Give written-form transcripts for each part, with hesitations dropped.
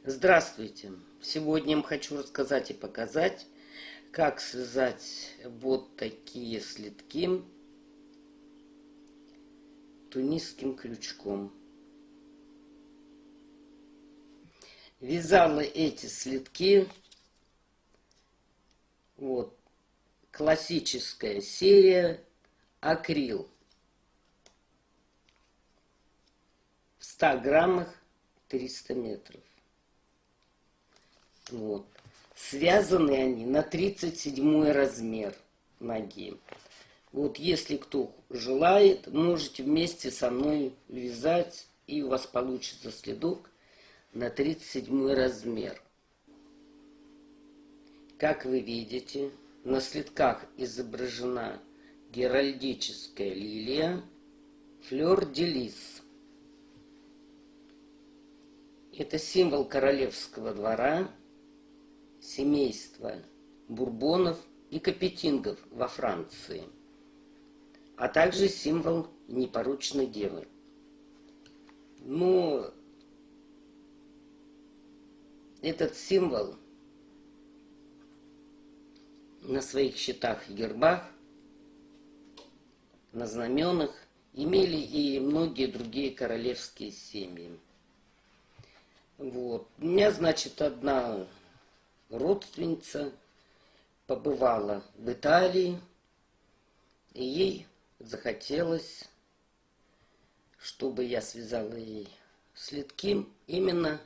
Здравствуйте! Сегодня я вам хочу рассказать и показать, как связать вот такие слитки тунисским крючком. Вязала эти слитки, вот, классическая серия акрил. В 100 граммах 300 метров. Вот. Связаны они на 37 размер ноги. Вот если кто желает, можете вместе со мной вязать, и у вас получится следок на 37 размер. Как вы видите, на слитках изображена геральдическая лилия флёр-де-лис. Это символ королевского двора, семейства Бурбонов и Капетингов во Франции, а также символ непорочной девы. Но этот символ на своих щитах и гербах, на знаменах имели и многие другие королевские семьи. Вот. У меня, значит, одна родственница побывала в Италии, и ей захотелось, чтобы я связала ей слитки именно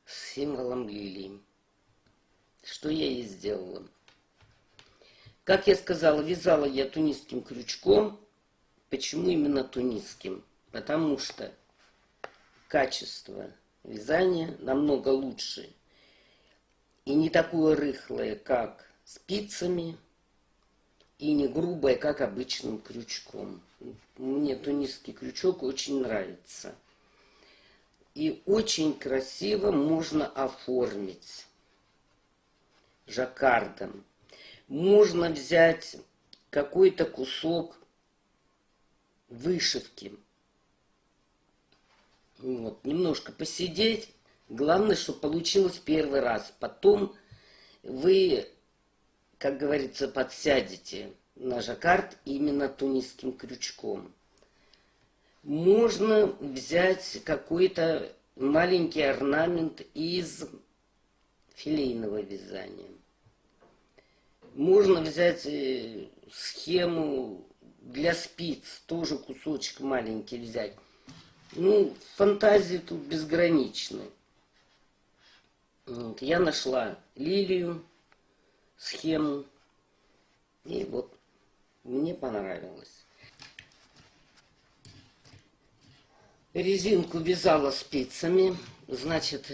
с символом лилии. Что я ей сделала? Как я сказала, вязала я тунисским крючком. Почему именно тунисским? Потому что качество вязания намного лучше и не такое рыхлое, как спицами, и не грубое, как обычным крючком. Мне тунисский крючок очень нравится. И очень красиво можно оформить жаккардом. Можно взять какой-то кусок вышивки. Вот, немножко посидеть. Главное, чтобы получилось первый раз. Потом вы, как говорится, подсядете на жаккард именно тунисским крючком. Можно взять какой-то маленький орнамент из филейного вязания. Можно взять схему для спиц, тоже кусочек маленький взять. Ну, фантазии тут безграничны. Вот, я нашла лилию, схему, и вот мне понравилось. Резинку вязала спицами. Значит,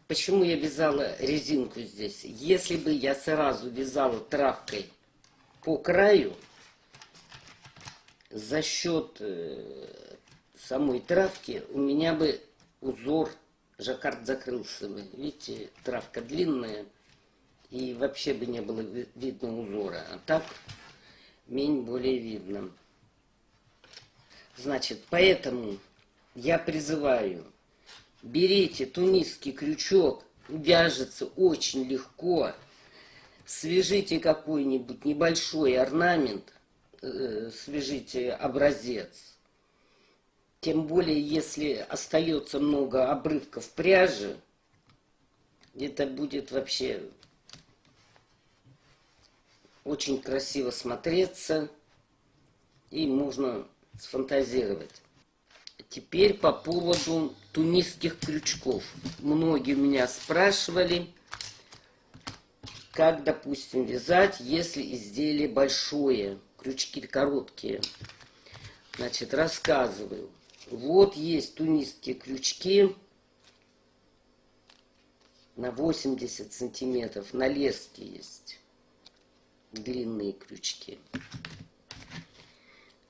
почему я вязала резинку здесь? Если бы я сразу вязала травкой по краю, за счет самой травки у меня бы узор, жаккард закрылся бы. Видите, травка длинная, и вообще бы не было видно узора. А так менее более видно. Значит, поэтому я призываю, берите тунисский крючок, вяжется очень легко. Свяжите какой-нибудь небольшой орнамент, свяжите образец. Тем более, если остается много обрывков пряжи, это будет вообще очень красиво смотреться, и можно сфантазировать. Теперь по поводу тунисских крючков. Многие у меня спрашивали, как, допустим, вязать, если изделие большое, крючки короткие. Значит, рассказываю. Вот есть тунисские крючки на 80 сантиметров. На леске есть длинные крючки.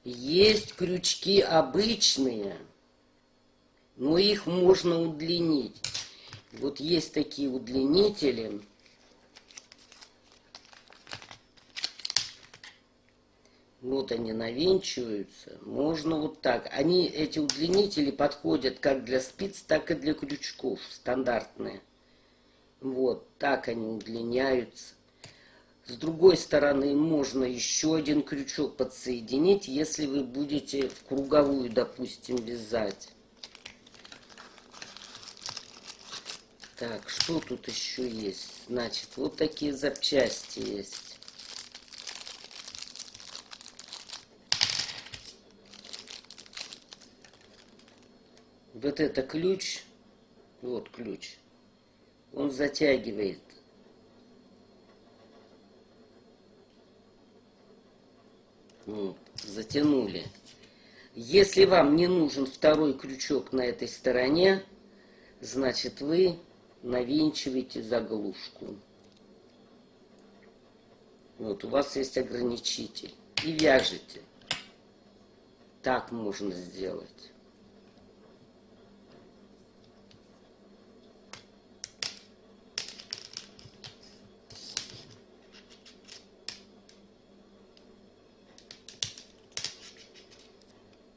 Есть крючки обычные, но их можно удлинить. Вот есть такие удлинители. Вот они навинчиваются. Можно вот так. Они, эти удлинители, подходят как для спиц, так и для крючков. Стандартные. Вот так они удлиняются. С другой стороны можно еще один крючок подсоединить, если вы будете в круговую, допустим, вязать. Так, что тут еще есть? Значит, вот такие запчасти есть. Вот это ключ, вот ключ, он затягивает. Вот, затянули. Если вам не нужен второй крючок на этой стороне, значит вы навинчиваете заглушку. Вот у вас есть ограничитель. И вяжете. Так можно сделать.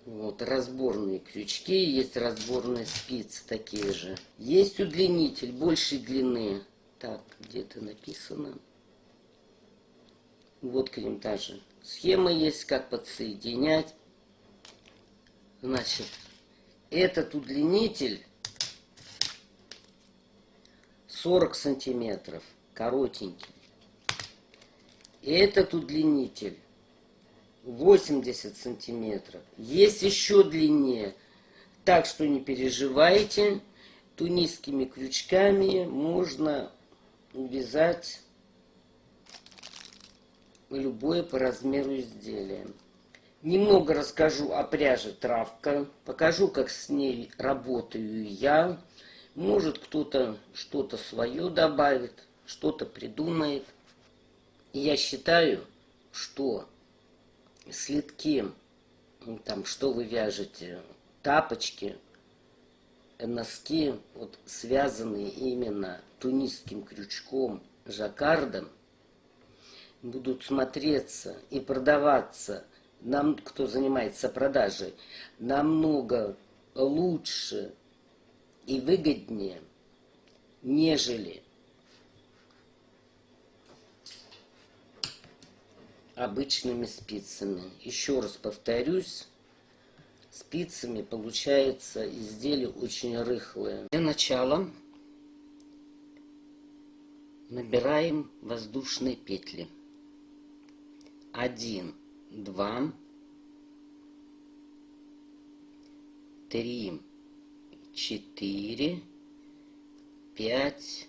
Вот разборные крючки, есть разборные спицы такие же. Есть удлинитель большей длины. Так, где-то написано. Вот к ним та же схема есть, как подсоединять. Значит, этот удлинитель 40 сантиметров, коротенький. И этот удлинитель 80 сантиметров. Есть еще длиннее. Так что не переживайте. Тунисскими крючками можно вязать любое по размеру изделие. Немного расскажу о пряже травка. Покажу, как с ней работаю я. Может, кто-то что-то свое добавит, что-то придумает. И я считаю, что слитки, там, что вы вяжете, тапочки, носки, вот связанные именно тунисским крючком, жаккардом, будут смотреться и продаваться, нам, кто занимается продажей, намного лучше и выгоднее, нежели обычными спицами. Еще раз повторюсь, спицами получается изделие очень рыхлое. Для начала набираем воздушные петли. 1, 2, 3, 4, 5,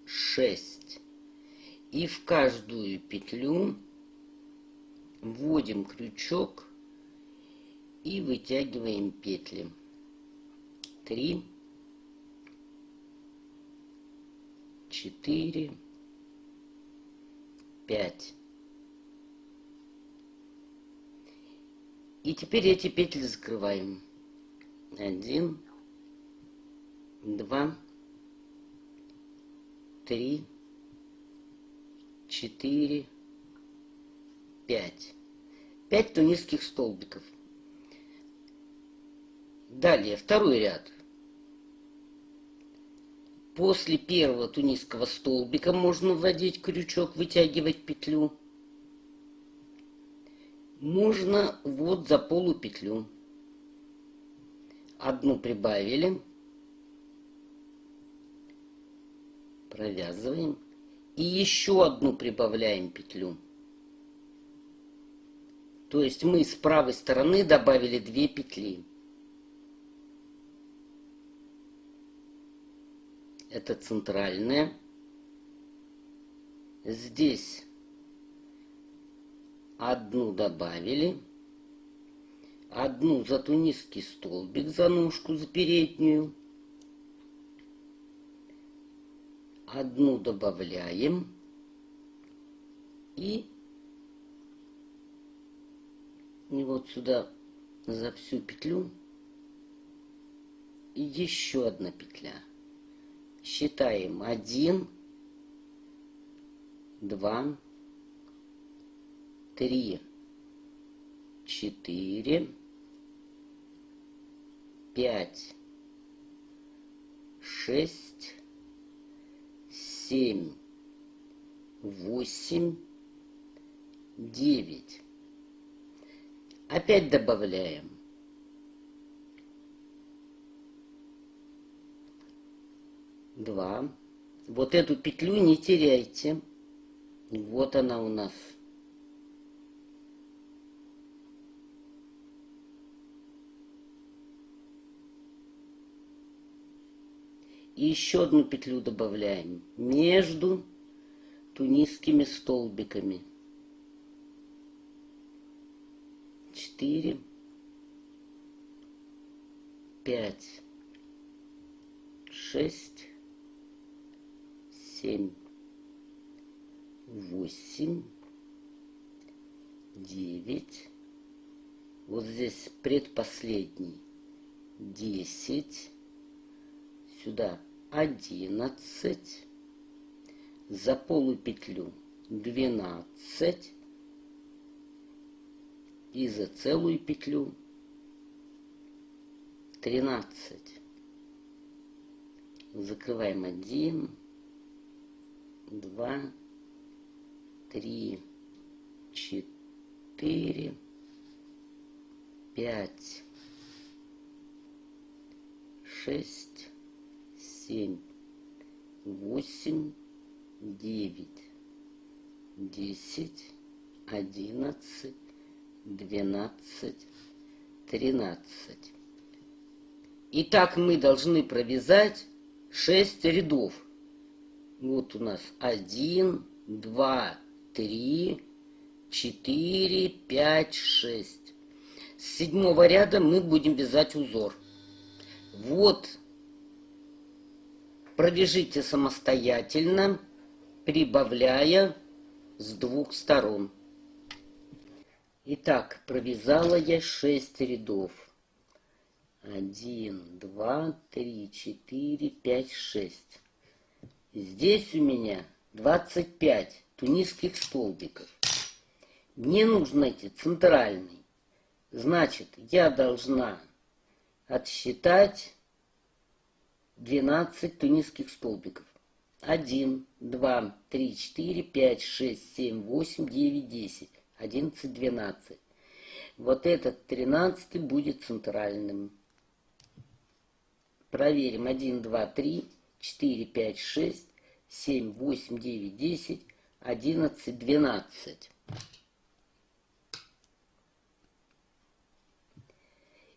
6. И в каждую петлю вводим крючок и вытягиваем петли. 3, 4, 5. И теперь эти петли закрываем. 1, 2, 3, 4, 5. 5 тунисских столбиков. Далее, второй ряд. После первого тунисского столбика можно вводить крючок, вытягивать петлю. Можно вот за полупетлю. Одну прибавили. Провязываем. И еще одну прибавляем петлю. То есть мы с правой стороны добавили 2 петли. Это центральная. Здесь одну добавили. Одну за тунисский столбик, за ножку, за переднюю. Одну добавляем. И вот сюда за всю петлю и еще одна петля. Считаем 1, 2, 3, 4, 5, 6, 7, 8, 9. Опять добавляем. 2. Вот эту петлю не теряйте. Вот она у нас. И еще одну петлю добавляем между тунисскими столбиками. 4, 5, 6, 7, 8, 9. Вот здесь предпоследний. 10. Сюда 11. За полупетлю 12. И за целую петлю 13. Закрываем 1, 2, 3, 4, 5, 6, 7, 8, 9, 10, 11, 12, 13. Итак, мы должны провязать 6 рядов. Вот у нас 1, 2, 3, 4, 5, 6. С 7-го ряда мы будем вязать узор. Вот, провяжите самостоятельно, прибавляя с 2 сторон. Итак, провязала я 6 рядов. 1, 2, 3, 4, 5, 6. Здесь у меня 25 тунисских столбиков. Мне нужно найти центральный. Значит, я должна отсчитать 12 тунисских столбиков. 1, 2, 3, 4, 5, 6, 7, 8, 9, 10, 11, 12. Вот этот 13 будет центральным. Проверим. 1, 2, 3, 4, 5, 6, 7, 8, 9, 10, 11, 12.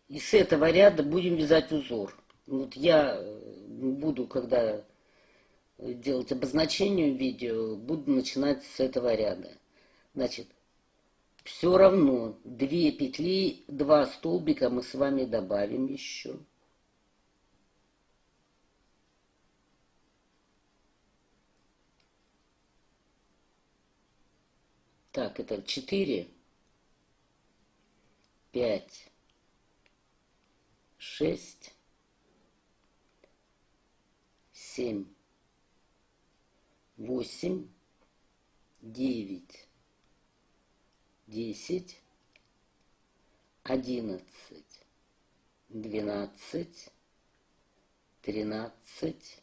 И с этого ряда будем вязать узор. Вот я буду, когда делать обозначение в видео, буду начинать с этого ряда. Значит, все равно 2 петли, 2 столбика мы с вами добавим еще. Так, это 4, 5, 6, 7, 8, 9, 10, 11, 12, 13,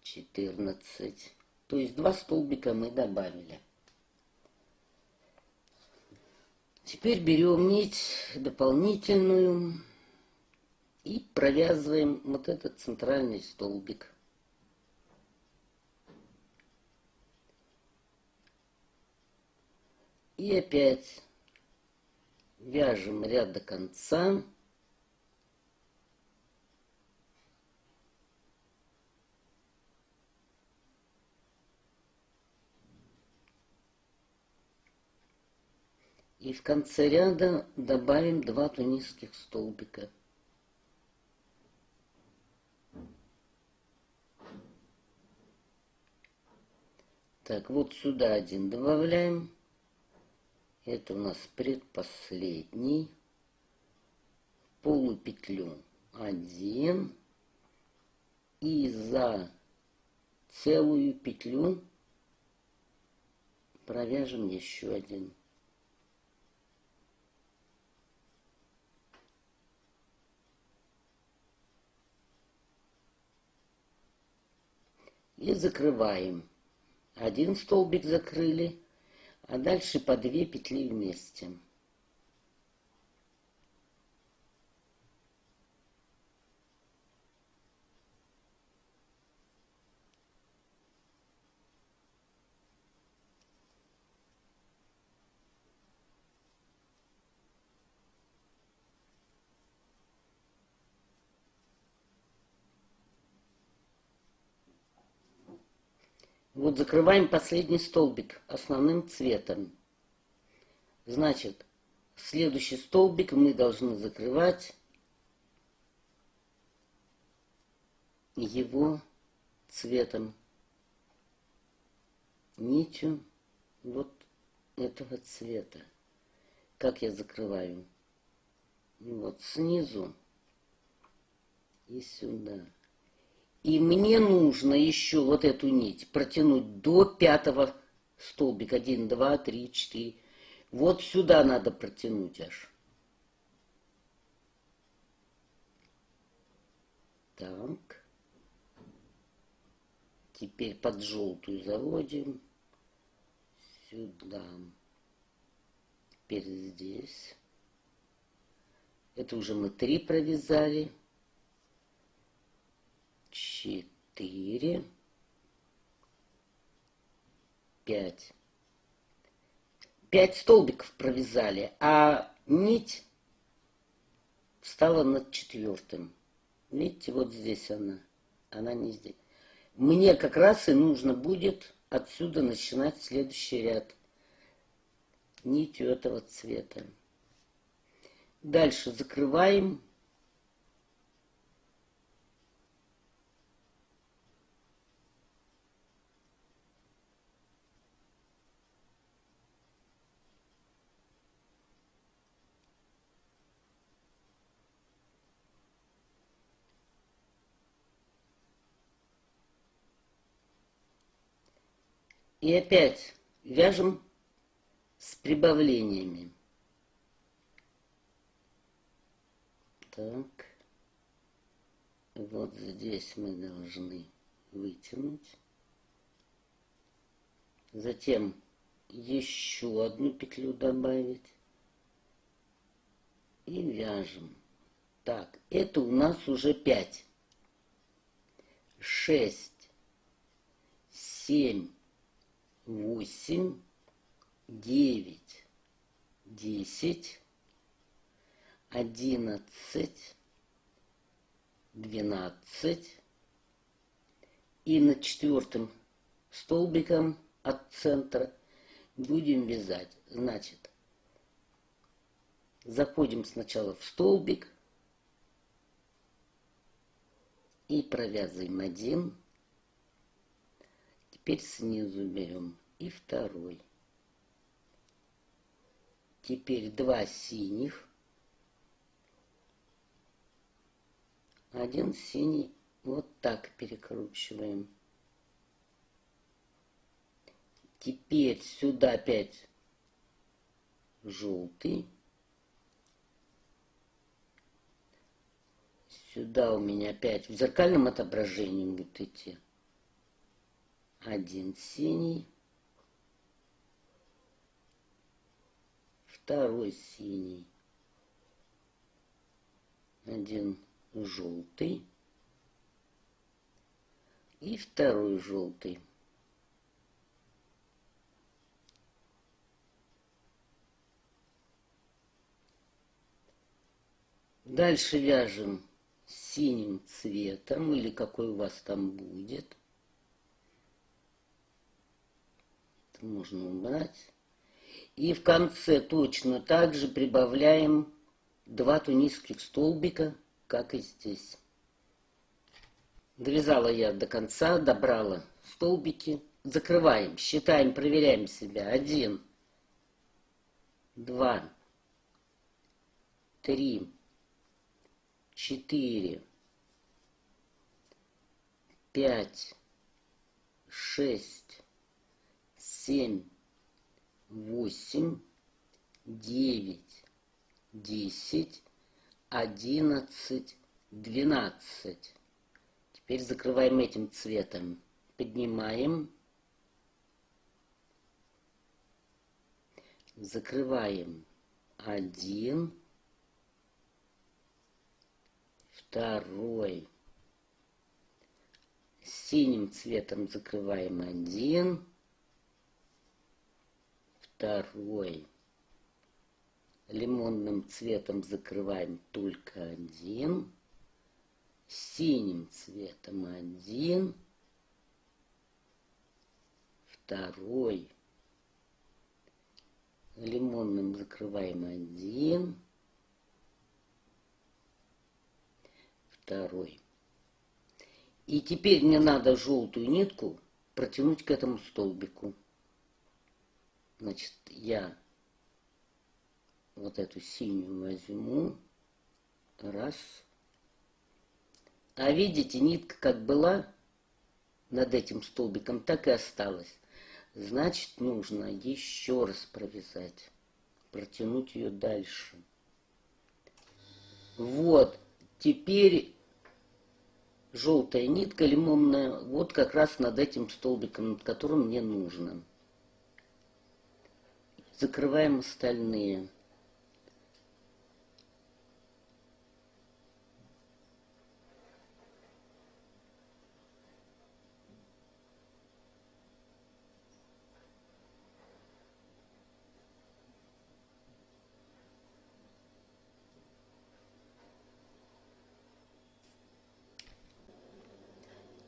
14. То есть 2 столбика мы добавили. Теперь берем нить дополнительную и провязываем вот этот центральный столбик. И опять вяжем ряд до конца. И в конце ряда добавим 2 тунисских столбика. Так, вот сюда один добавляем. Это у нас предпоследний. Полупетлю 1. И за целую петлю провяжем еще один. закрываем. Один столбик закрыли, а дальше по 2 петли вместе. Вот закрываем последний столбик основным цветом. Значит, следующий столбик мы должны закрывать его цветом, нитью вот этого цвета. Как я закрываю? Вот снизу и сюда. И мне нужно еще вот эту нить протянуть до 5-го столбика. 1, 2, 3, 4. Вот сюда надо протянуть аж. Так. Теперь под желтую заводим. Сюда. Теперь здесь. Это уже мы 3 провязали. 4, 5. 5 столбиков провязали, а нить встала над 4-м. Видите, вот здесь она не здесь. Мне как раз и нужно будет отсюда начинать следующий ряд нитью этого цвета. Дальше закрываем. И опять вяжем с прибавлениями. Так. Вот здесь мы должны вытянуть. Затем еще одну петлю добавить. И вяжем. Так, это у нас уже 5. 6, 7, 8, 9, 10, 11, 12. И над 4-м столбиком от центра будем вязать. Значит, заходим сначала в столбик и провязываем 1. Теперь снизу берем и 2. Теперь 2 синих. 1 синий. Вот так перекручиваем. Теперь сюда опять желтый. Сюда у меня опять в зеркальном отображении будет идти 1 синий, 2 синий, 1 желтый и 2 желтый. Дальше вяжем синим цветом, или какой у вас там будет. Это можно убрать. И в конце точно так же прибавляем 2 тунисских столбика, как и здесь. Довязала я до конца, добрала столбики. Закрываем, считаем, проверяем себя. 1, 2, 3, 4, 5, 6, 7, 8, 9, 10, 11, 12. Теперь закрываем этим цветом. поднимаем, закрываем 1, 2, синим цветом закрываем 1, 2, лимонным цветом закрываем только 1, синим цветом 1, 2, лимонным закрываем 1, 2. И теперь мне надо желтую нитку протянуть к этому столбику. Значит, я вот эту синюю возьму. Раз. А видите, нитка как была над этим столбиком, так и осталась. Значит, нужно еще раз провязать. Протянуть ее дальше. Вот. Теперь желтая нитка лимонная вот как раз над этим столбиком, над которым мне нужно. Закрываем остальные.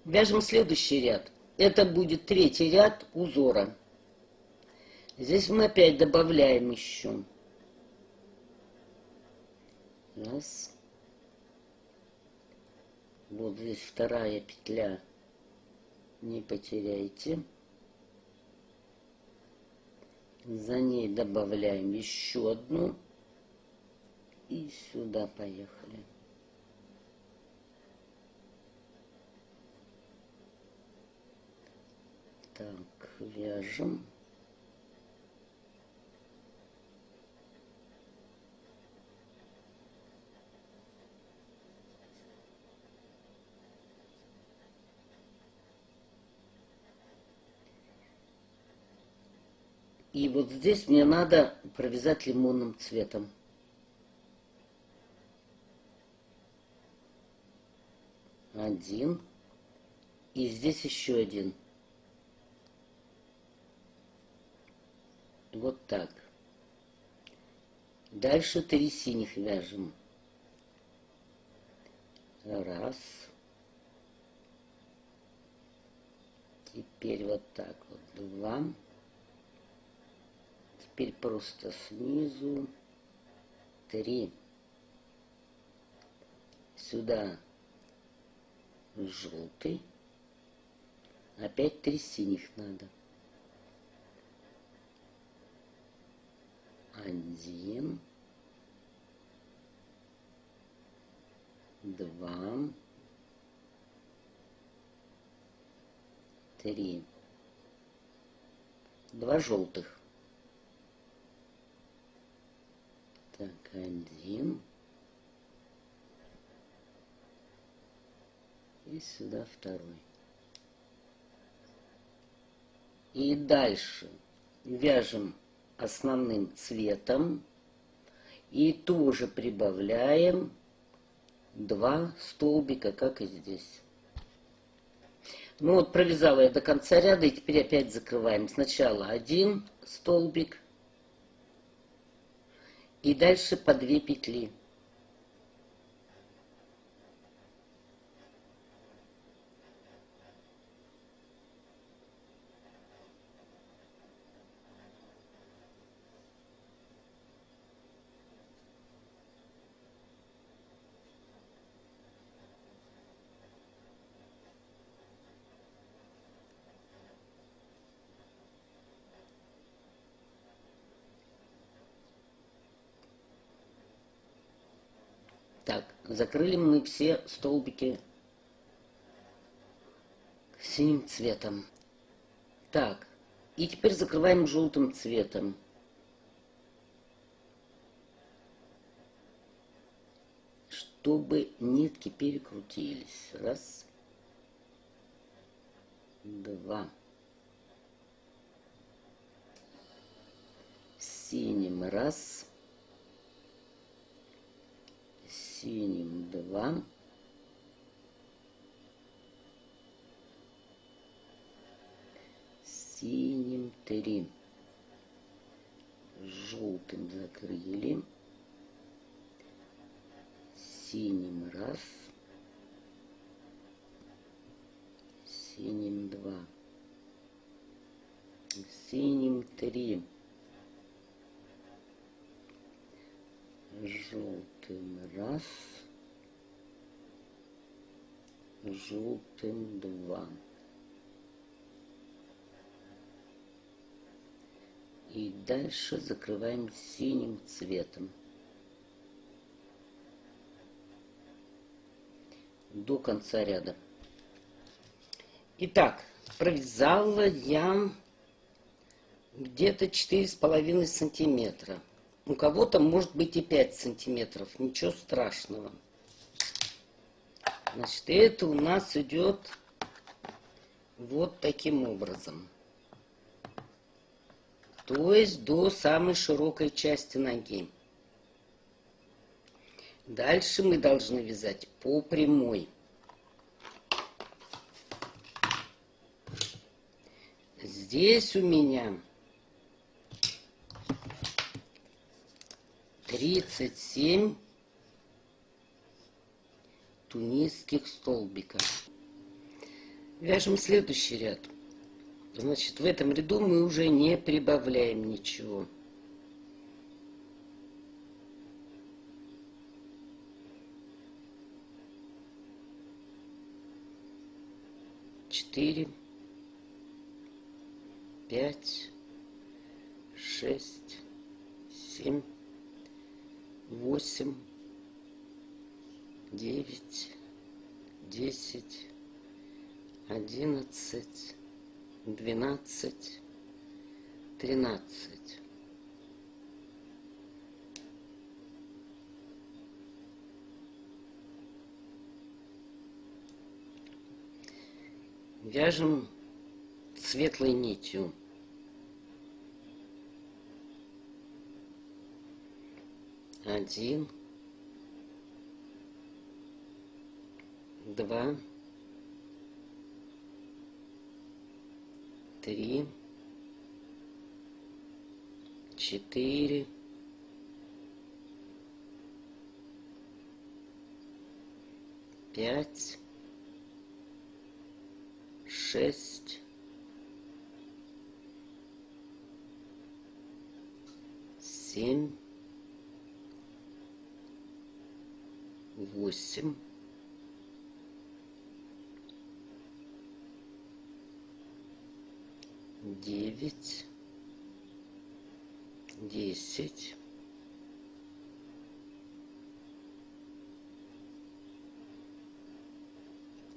Вяжем следующий ряд. Это будет третий ряд узора. Здесь мы опять добавляем еще. Раз. Вот здесь вторая петля. Не потеряйте. За ней добавляем еще одну. И сюда поехали. Так, вяжем. И вот здесь мне надо провязать лимонным цветом. Один. И здесь еще один. Вот так. Дальше 3 синих вяжем. Раз. Теперь вот так вот. 2. Теперь просто снизу 3. Сюда желтый. Опять 3 синих надо. 1, 2, 3. 2 желтых. Так, 1. И сюда 2. И дальше вяжем основным цветом и тоже прибавляем 2 столбика, как и здесь. Ну вот провязала я до конца ряда, и теперь опять закрываем. Сначала 1 столбик и дальше по 2 петли. Так, закрыли мы все столбики синим цветом. Так, и теперь закрываем желтым цветом. Чтобы нитки перекрутились. Раз. 2. Синим 1. Синим 2. Синим 3. Желтым закрыли. Синим 1. Синим 2. Синим 3. Желтым 1. Желтым 2. И дальше закрываем синим цветом. До конца ряда. Итак, провязала я где-то 4,5 сантиметра. У кого-то может быть и 5 сантиметров. Ничего страшного. Значит, это у нас идет вот таким образом. То есть до самой широкой части ноги. Дальше мы должны вязать по прямой. Здесь у меня 37 тунисских столбика. Вяжем следующий ряд. Значит, в этом ряду мы уже не прибавляем ничего. Четыре, 5, 6, 7, 8, 9, 10, 11, 12, 13. Вяжем светлой нитью. Один, 2, 3, 4, 5, 6, 7, 8, 9, 10,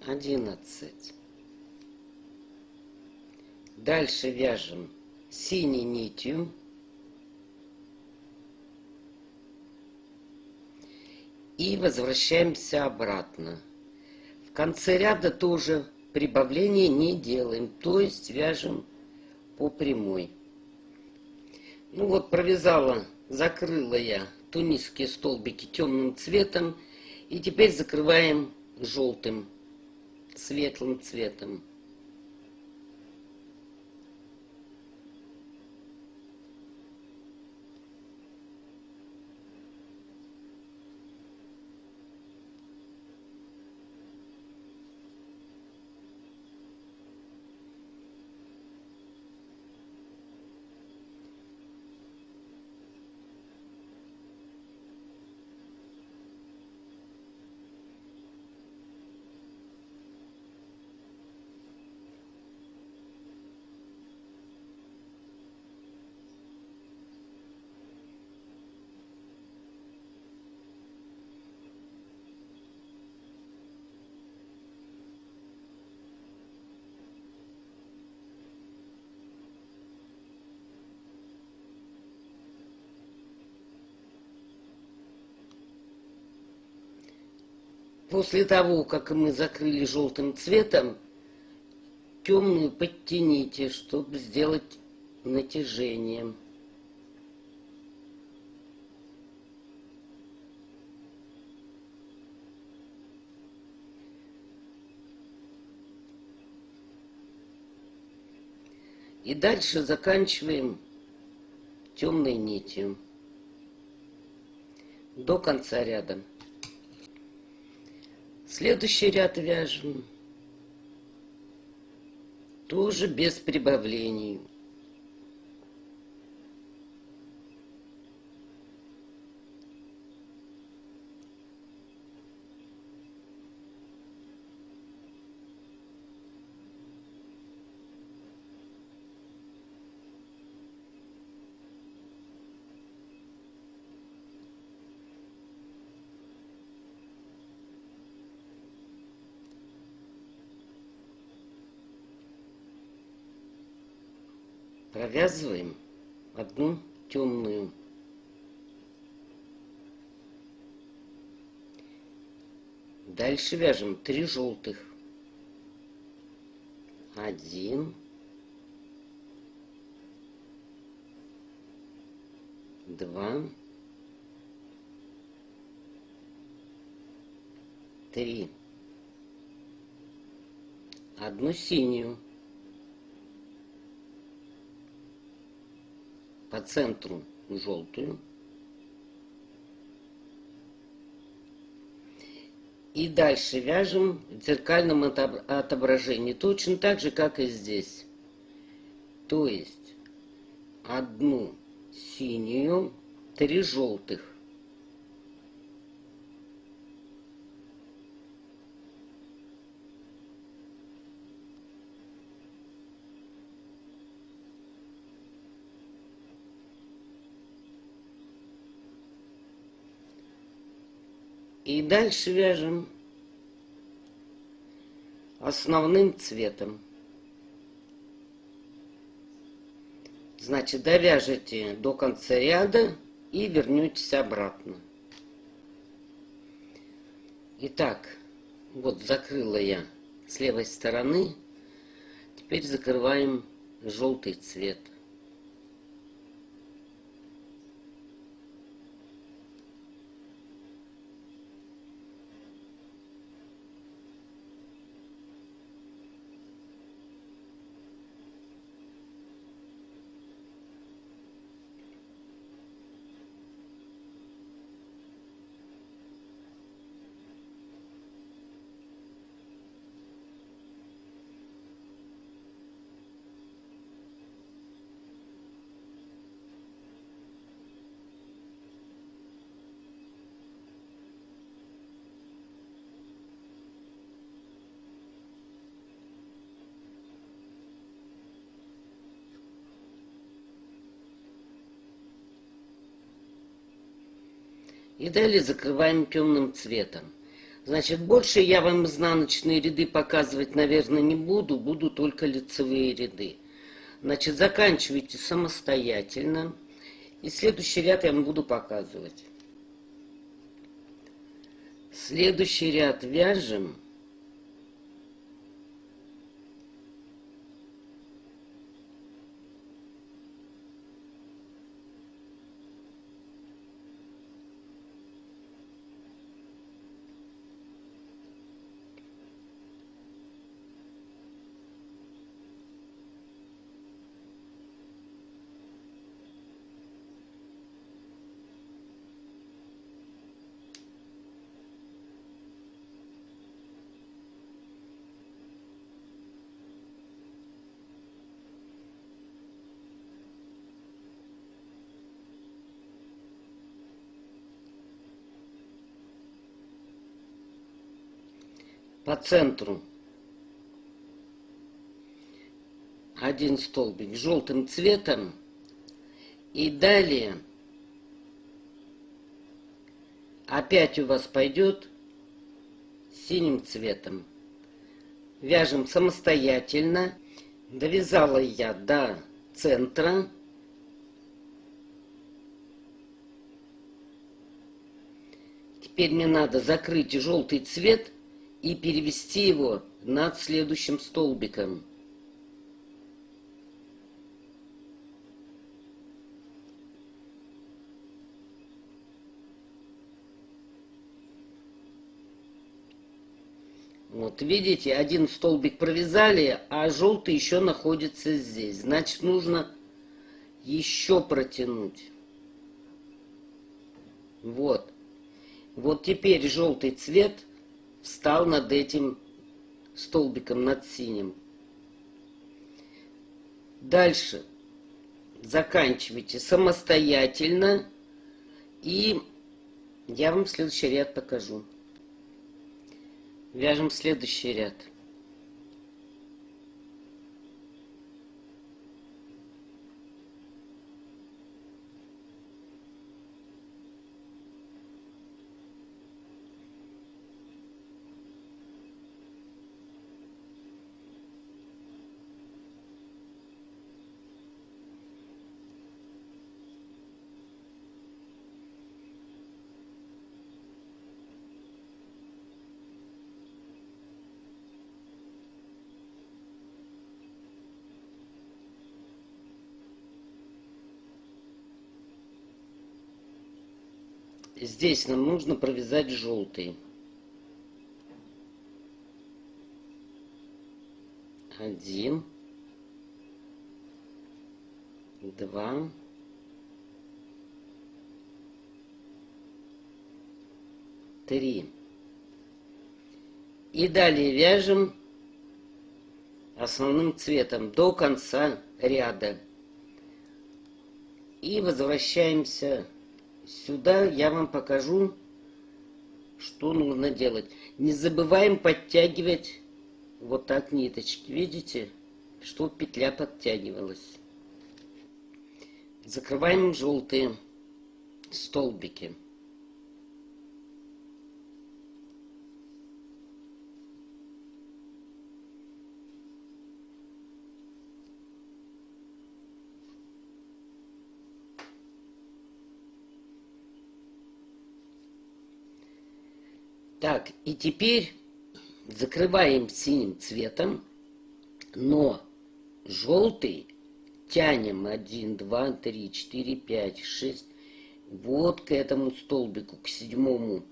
11. Дальше вяжем синей нитью. И возвращаемся обратно. В конце ряда тоже прибавления не делаем. То есть вяжем по прямой. Ну вот провязала, закрыла я тунисские столбики темным цветом. И теперь закрываем желтым, светлым цветом. После того, как мы закрыли желтым цветом, темную подтяните, чтобы сделать натяжение. И дальше заканчиваем темной нитью до конца ряда. Следующий ряд вяжем тоже без прибавлений. Провязываем одну темную. Дальше вяжем 3 желтых. 1, 2, 3. Одну синюю. По центру желтую. И дальше вяжем в зеркальном отображении точно так же, как и здесь. То есть одну синюю, 3 желтых. И дальше вяжем основным цветом. Значит, довяжете до конца ряда и вернетесь обратно. Итак, вот закрыла я с левой стороны. Теперь закрываем желтый цвет. И далее закрываем темным цветом. Значит, больше я вам изнаночные ряды показывать, наверное, не буду. Буду только лицевые ряды. Значит, заканчивайте самостоятельно. И следующий ряд я вам буду показывать. Следующий ряд вяжем. По центру один столбик желтым цветом. И далее опять у вас пойдет синим цветом. Вяжем самостоятельно. Довязала я до центра. Теперь мне надо закрыть желтый цвет и перевести его над следующим столбиком. Вот видите, один столбик провязали, а желтый еще находится здесь. Значит, нужно еще протянуть. Вот. Вот теперь желтый цвет встал над этим столбиком, над синим. Дальше заканчивайте самостоятельно. И я вам следующий ряд покажу. Вяжем следующий ряд. Здесь нам нужно провязать желтый. 1, 2, 3. И далее вяжем основным цветом до конца ряда. И возвращаемся сюда. Я вам покажу, что нужно делать. Не забываем подтягивать вот так ниточки. Видите, чтобы петля подтягивалась. Закрываем желтые столбики. Так, и теперь закрываем синим цветом, но желтый тянем 1, 2, 3, 4, 5, 6 вот к этому столбику, к седьмому.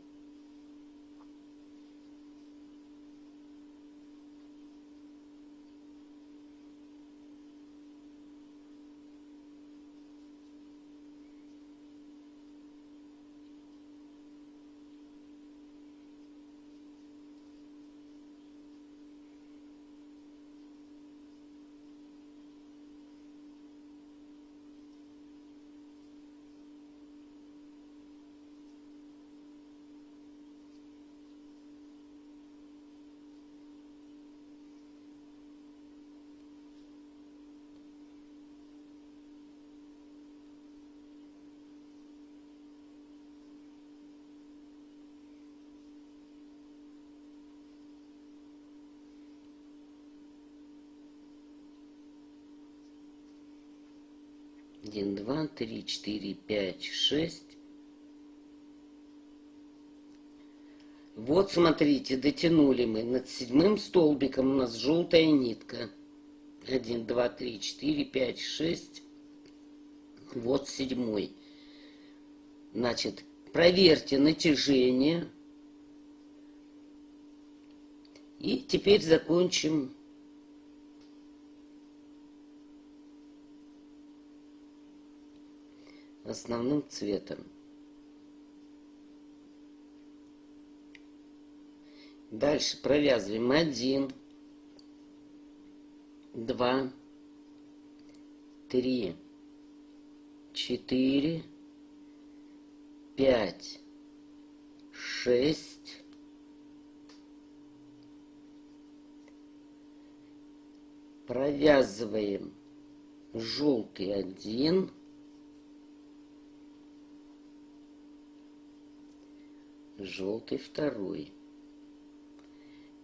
Один, два, три, четыре, пять, шесть. Вот смотрите, дотянули мы. Над седьмым столбиком у нас желтая нитка. 1, 2, 3, 4, 5, 6. Вот седьмой. Значит, проверьте натяжение. И теперь закончим основным цветом. Дальше провязываем 1, 2, 3, 4, 5, 6. Провязываем желтый 1, желтый 2.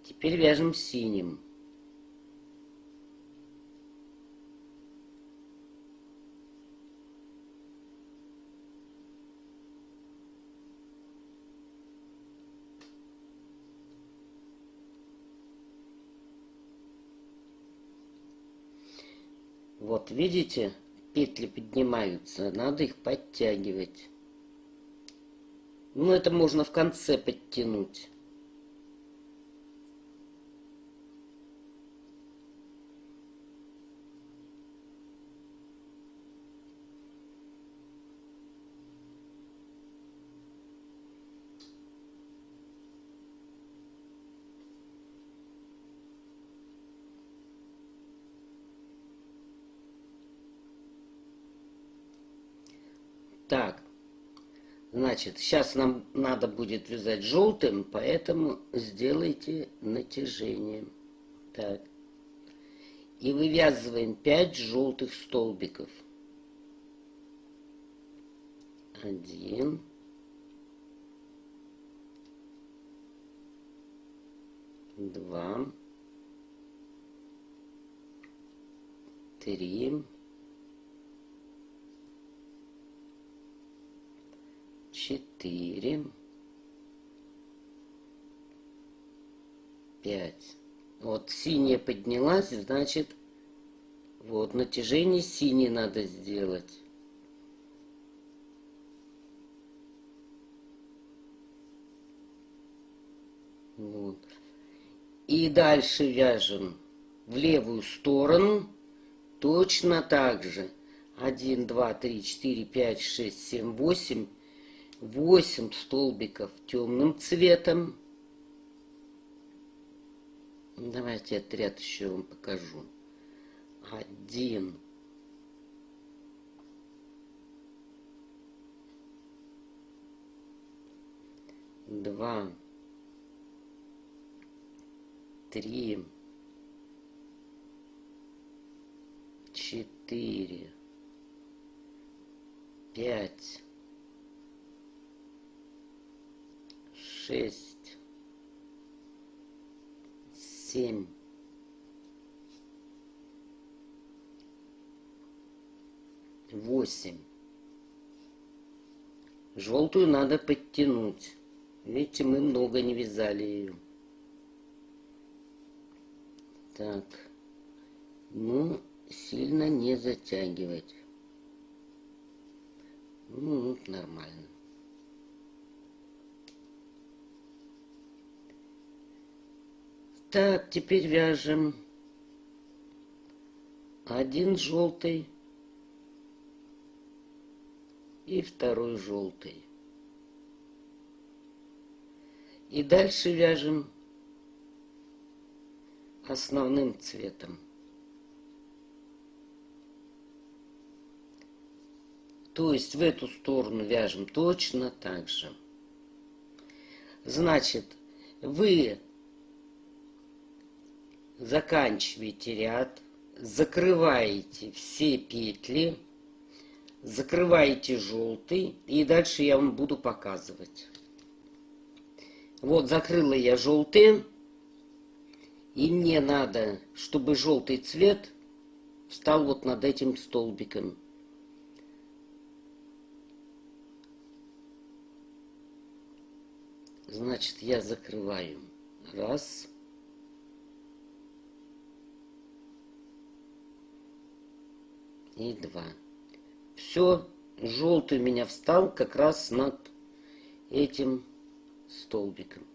Теперь вяжем синим. Вот видите, петли поднимаются, надо их подтягивать. Ну, это можно в конце подтянуть. Так, значит, сейчас нам надо будет вязать желтым, поэтому сделайте натяжение. Так. И вывязываем 5 желтых столбиков. 1, 2, 3, 4, 5. Вот синяя поднялась, значит, вот натяжение синей надо сделать. Вот. И дальше вяжем в левую сторону точно так же. 1, 2, 3, 4, 5, 6, 7, 8. 8 столбиков темным цветом. Давайте отряд еще вам покажу. 1, 2, 3, 4, 5, 6, 7, 8. Желтую надо подтянуть. Видите, мы много не вязали ее. Так. Ну, сильно не затягивать. Ну, нормально. Так, теперь вяжем 1 желтый и 2 желтый. И дальше вяжем основным цветом. То есть в эту сторону вяжем точно так же. Значит, вы заканчиваете ряд, закрываете все петли, закрываете желтый, и дальше я вам буду показывать. Вот закрыла я желтый, и мне надо, чтобы желтый цвет встал вот над этим столбиком. Значит, я закрываю. 1. И 2. Все, желтый у меня встал как раз над этим столбиком.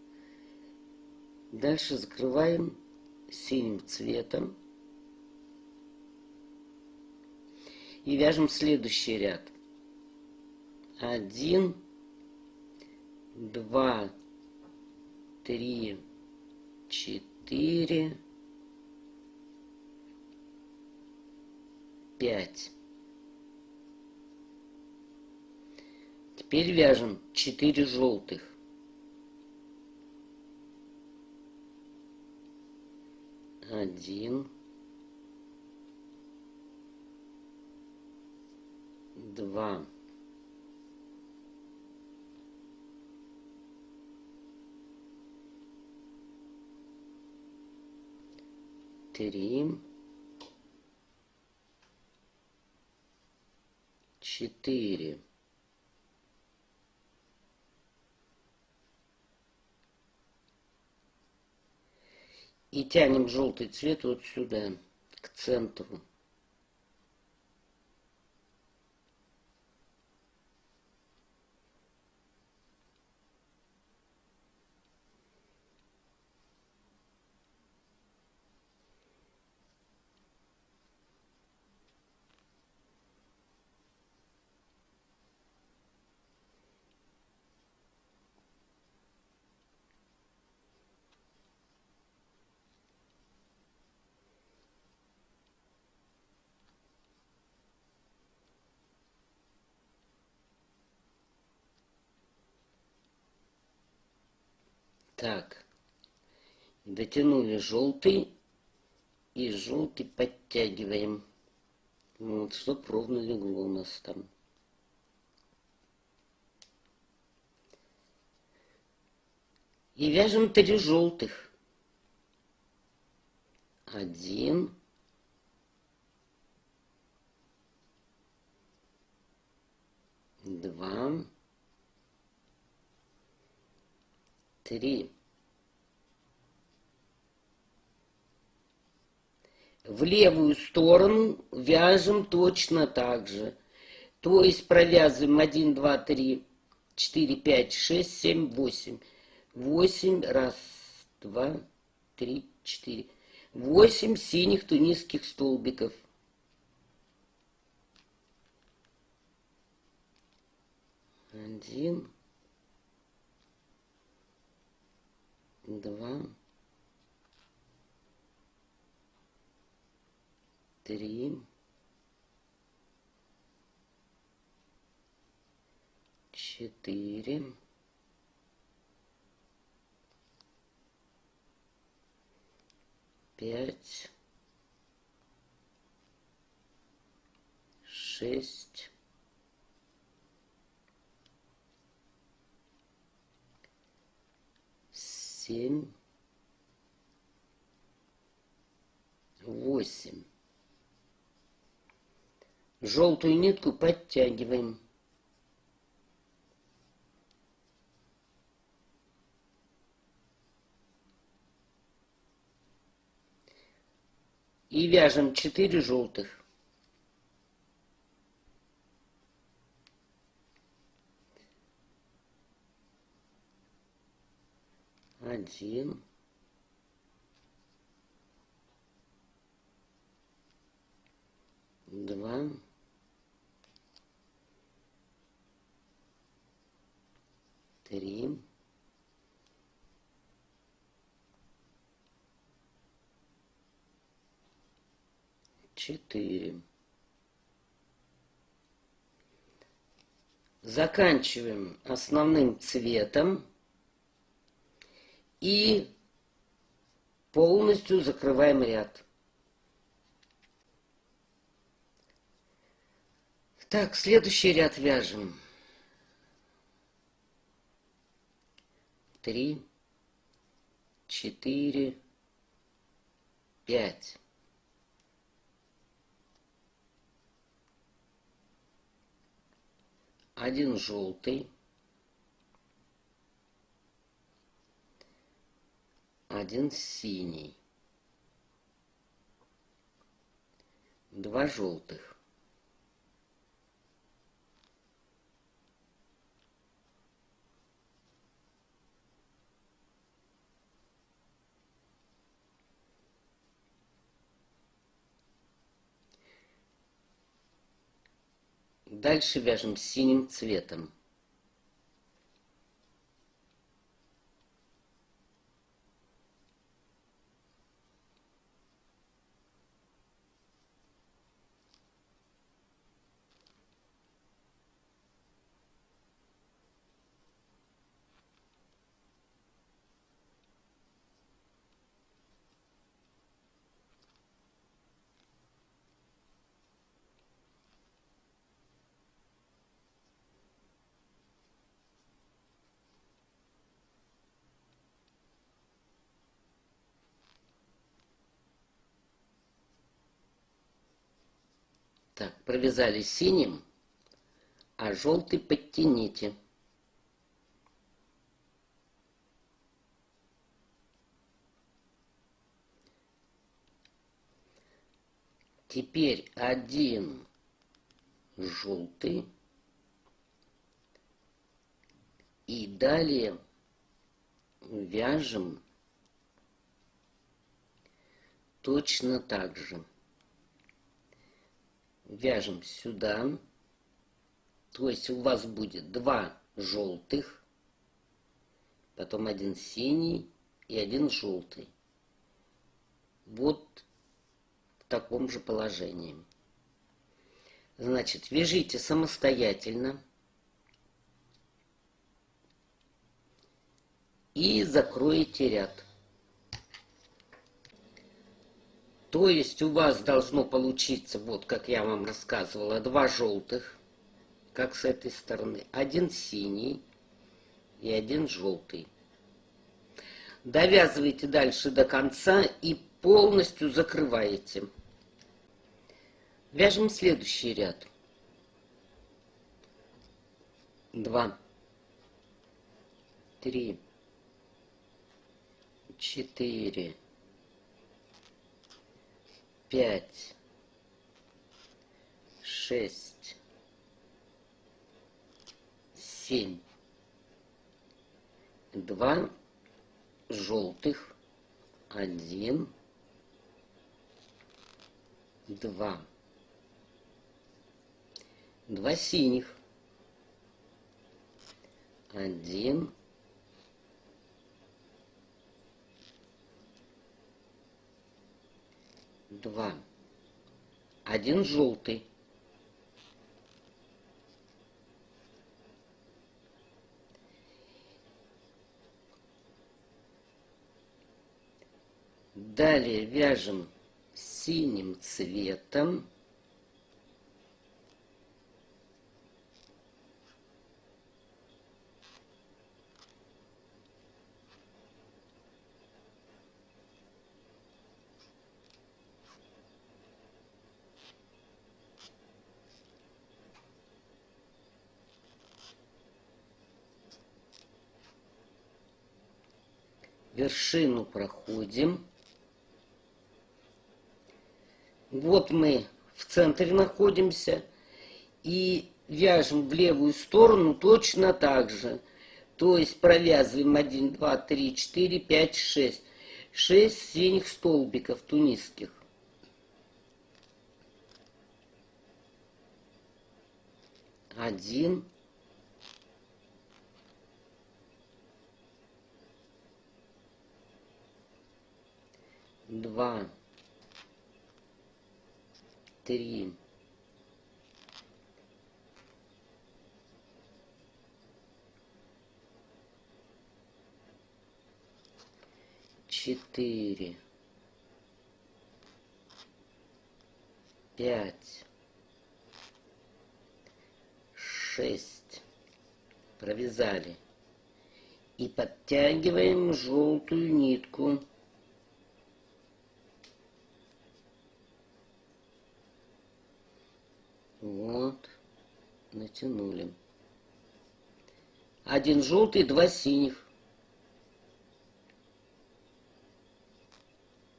Дальше закрываем синим цветом. И вяжем следующий ряд. 1, 2, 3, 4, 5. Теперь вяжем 4 желтых. 1, 2, 3, 4. И тянем желтый цвет вот сюда, к центру. Так, дотянули желтый, и желтый подтягиваем. Вот, чтоб ровно легло у нас там. И вяжем 3 желтых. 1, 2, 3. В левую сторону вяжем точно так же. То есть провязываем 1, 2, 3, 4, 5, 6, 7, 8. 8, раз, 2, 3, 4. 8 синих тунисских столбиков. 1, 2, 3, 4, 5, 6, 7, 8. Желтую нитку подтягиваем. И вяжем 4 желтых. Один, два, три, четыре. Заканчиваем основным цветом и полностью закрываем ряд. Так, следующий ряд вяжем. 3, 4, 5. Один желтый, один синий, 2 желтых, дальше вяжем синим цветом. Так, провязали синим, а желтый подтяните. Теперь один желтый. И далее вяжем точно так же. Вяжем сюда. То есть у вас будет 2 желтых, потом один синий и один желтый. Вот в таком же положении. Значит, вяжите самостоятельно. и закроете ряд. То есть у вас должно получиться, вот как я вам рассказывала, 2 желтых, как с этой стороны, 1 синий и 1 желтый. Довязываете дальше до конца и полностью закрываете. Вяжем следующий ряд. 2, 3, 4, 5, 6, 7, 2 желтых, 1, 2, 2 синих, 1, 2, 1 желтый, 1. Далее вяжем синим цветом. Вершину проходим. Вот мы в центре находимся и вяжем в левую сторону точно так же. То есть провязываем 1, 2, 3, 4, 5, 6. 6 синих столбиков тунисских. Один. Два. 3, 4, 5, 6. Провязали. И подтягиваем желтую нитку. Вот, натянули. 1 желтый, 2 синих.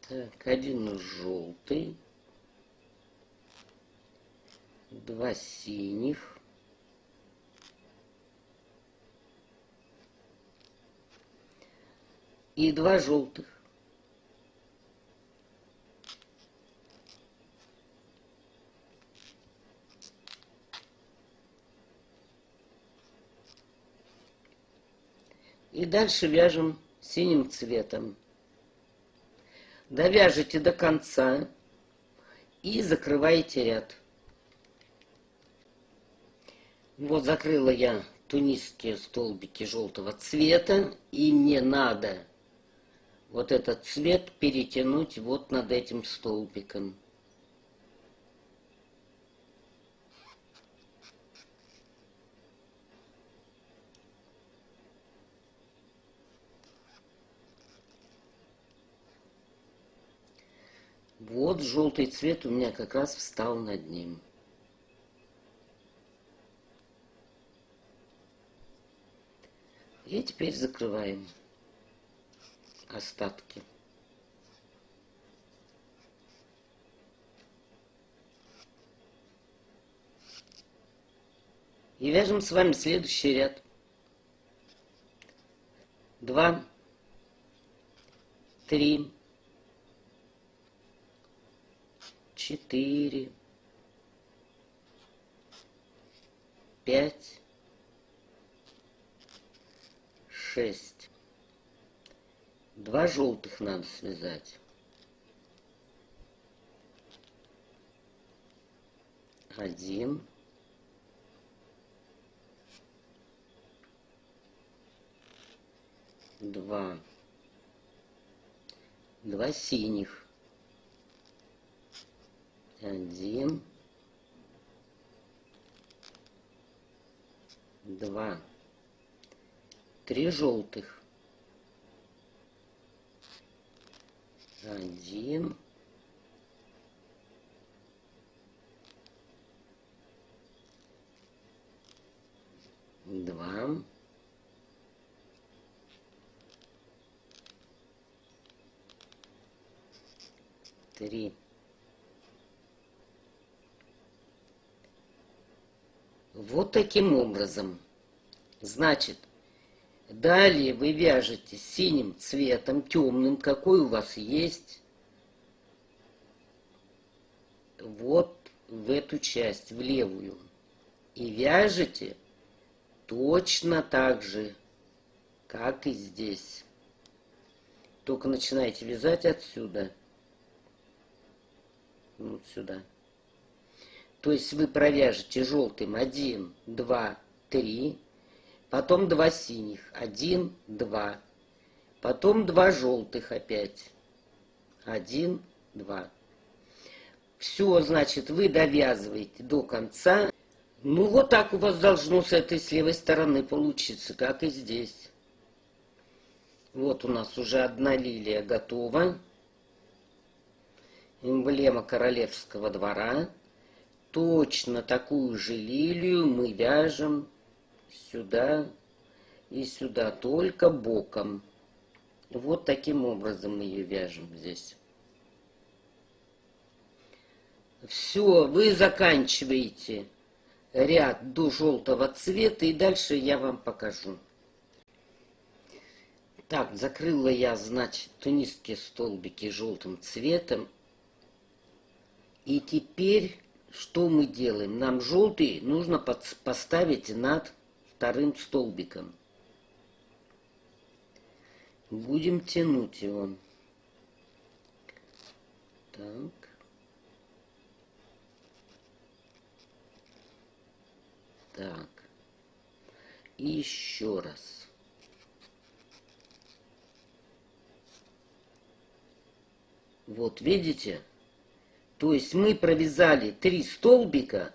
Так, 1 желтый, 2 синих. И 2 желтых. И дальше вяжем синим цветом. Довяжете до конца и закрываете ряд. Вот закрыла я тунисские столбики желтого цвета, и мне надо вот этот цвет перетянуть вот над этим столбиком. Вот желтый цвет у меня как раз встал над ним. И теперь закрываем остатки. И вяжем с вами следующий ряд. 2, 3, 4, 5, 6. 2 желтых надо связать. 1. 2. 2 синих. 1, 2. 3 желтых. 1, 2, 3. Вот таким образом. Значит, далее вы вяжете синим цветом, темным, какой у вас есть, вот в эту часть, в левую. И вяжете точно так же, как и здесь. Только начинаете вязать отсюда. Вот сюда. То есть вы провяжете желтым 1, 2, 3, потом 2 синих, 1, 2, потом 2 желтых опять, 1, 2. Все, значит, вы довязываете до конца. Ну, вот так у вас должно с этой с левой стороны получиться, как и здесь. Вот у нас уже одна лилия готова. Эмблема королевского двора. Точно такую же лилию мы вяжем сюда и сюда, только боком. Вот таким образом мы ее вяжем здесь. Все, вы заканчиваете ряд до желтого цвета, и дальше я вам покажу. Так, закрыла я, значит, тунисские столбики желтым цветом. И теперь что мы делаем? Нам желтый нужно поставить над вторым столбиком. Будем тянуть его. Так. Так. И еще раз. Вот, видите? То есть мы провязали 3 столбика,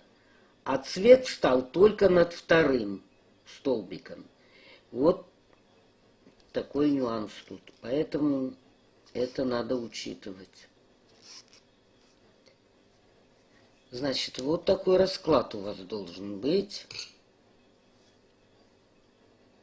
а цвет встал только над вторым столбиком. Вот такой нюанс тут. Поэтому это надо учитывать. Значит, вот такой расклад у вас должен быть.